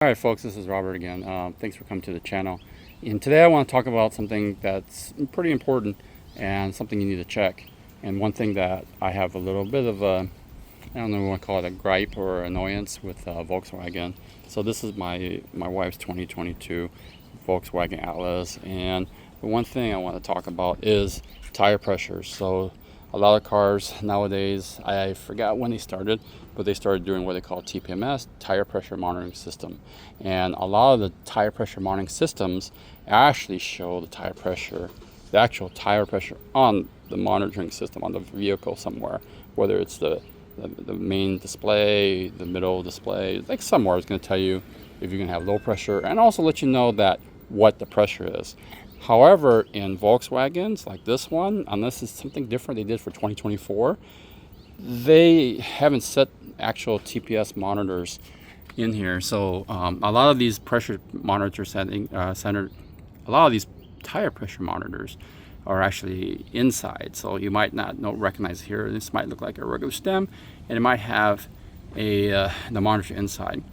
Alright folks, this is Robert again. Thanks for coming to the channel. And today I want to talk about something that's pretty important and something you need to check. And one thing that I have a little bit of a, I don't know if you want to call it a gripe or annoyance with Volkswagen. So this is my wife's 2022 Volkswagen Atlas, and the one thing I want to talk about is tire pressure. So a lot of cars nowadays, I forgot when they started, but they started doing what they call tpms, tire pressure monitoring system. And a lot of the tire pressure monitoring systems actually show the tire pressure, the actual tire pressure on the monitoring system on the vehicle somewhere, whether it's the main display, the middle display, like somewhere it's going to tell you if you're going to have low pressure, and also let you know that what the pressure is. However, in Volkswagens like this one, unless it's something different they did for 2024, they haven't set actual TPS monitors in here. So a lot of these pressure monitor a lot of these tire pressure monitors are actually inside. So you might not recognize here. This might look like a regular stem, and it might have the monitor inside.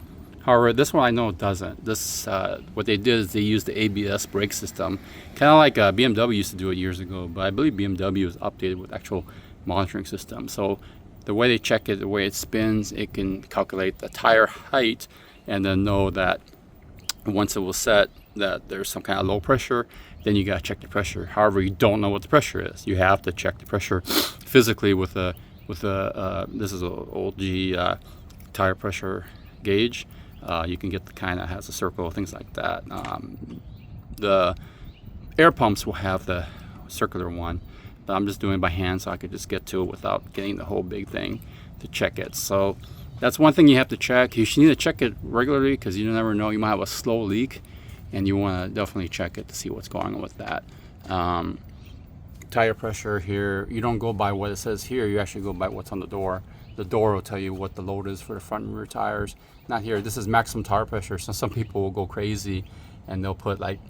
However, this one I know it doesn't. This what they did is they used the ABS brake system, kind of like BMW used to do it years ago. But I believe BMW is updated with actual monitoring system. So the way they check it, the way it spins, it can calculate the tire height, and then know that once it was set that there's some kind of low pressure. Then you gotta check the pressure. However, you don't know what the pressure is. You have to check the pressure physically with a this is an old G tire pressure gauge. You can get the kind that has a circle, things like that. The air pumps will have the circular one, but I'm just doing it by hand so I could just get to it without getting the whole big thing to check it. So that's one thing you have to check. You should need to check it regularly because you never know. You might have a slow leak, and you want to definitely check it to see what's going on with that. Tire pressure here, you don't go by what it says here, you actually go by what's on the door. The door will tell you what the load is for the front and rear tires. Not here. This is maximum tire pressure. So some people will go crazy and they'll put like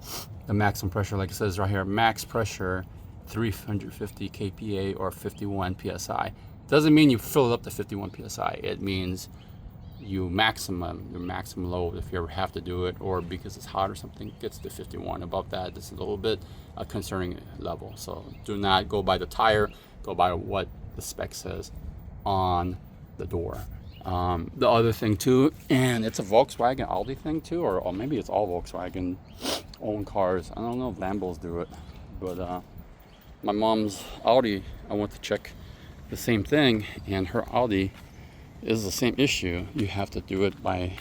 the maximum pressure, like it says right here, max pressure 350 kPa or 51 psi. Doesn't mean you fill it up to 51 psi. It means your maximum load, if you ever have to do it, or because it's hot or something, gets to 51. Above that, it's a little bit a concerning level. So do not go by the tire, go by what the spec says on the door. The other thing too, and it's a Volkswagen Audi thing too, or maybe it's all Volkswagen owned cars. I don't know if Lambos do it, but my mom's Audi, I went to check the same thing, and her Audi is the same issue. You have to do it by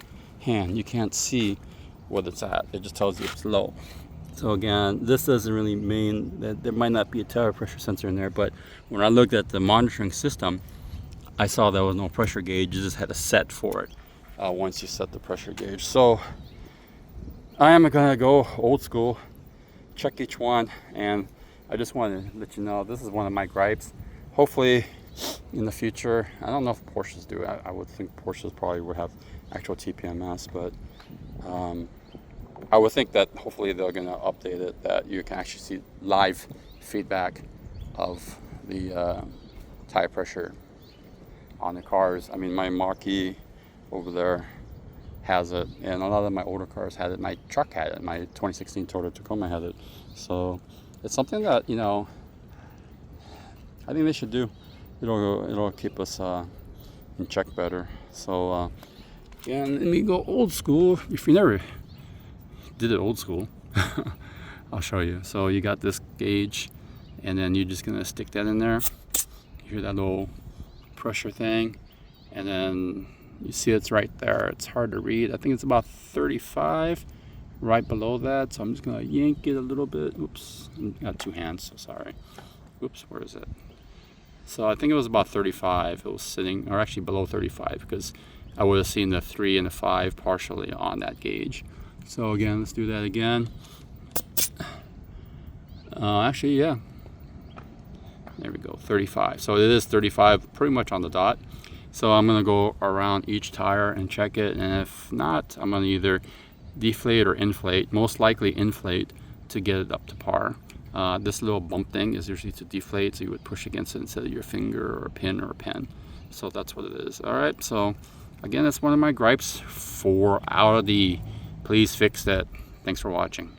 hand. You can't see what it's at. It just tells you it's low. So again, this doesn't really mean that there might not be a tire pressure sensor in there, but when I looked at the monitoring system, I saw there was no pressure gauge. You just had a set for it once you set the pressure gauge. So I am gonna go old school, check each one, and I just want to let you know this is one of my gripes. Hopefully in the future, I don't know if Porsches do it. I would think Porsches probably would have actual TPMS, but I would think that hopefully they're gonna update it that you can actually see live feedback of the tire pressure on the cars. I mean, my Marquis over there has it, and a lot of my older cars had it. My truck had it. My 2016 Toyota Tacoma had it. So it's something that, you know, I think they should do. It'll keep us in check better. So and let me go old school. If you never did it old school, I'll show you. So you got this gauge, and then you're just gonna stick that in there. You hear that little pressure thing, and then you see it's right there. It's hard to read. I think it's about 35 right below that, so I'm just gonna yank it a little bit. Oops, I got two hands, so sorry. Oops, where is it? So I think it was about 35. It was sitting, or actually below 35, because I would have seen the 3 and the 5 partially on that gauge. So again, let's do that again. Actually, yeah, there we go, 35. So it is 35, pretty much on the dot. So I'm gonna go around each tire and check it, and if not, I'm gonna either deflate or inflate, most likely inflate to get it up to par. This little bump thing is usually to deflate, so you would push against it instead of your finger or a pin or a pen. So that's what it is. All right, so again, that's one of my gripes for Audi. Please fix that. Thanks for watching.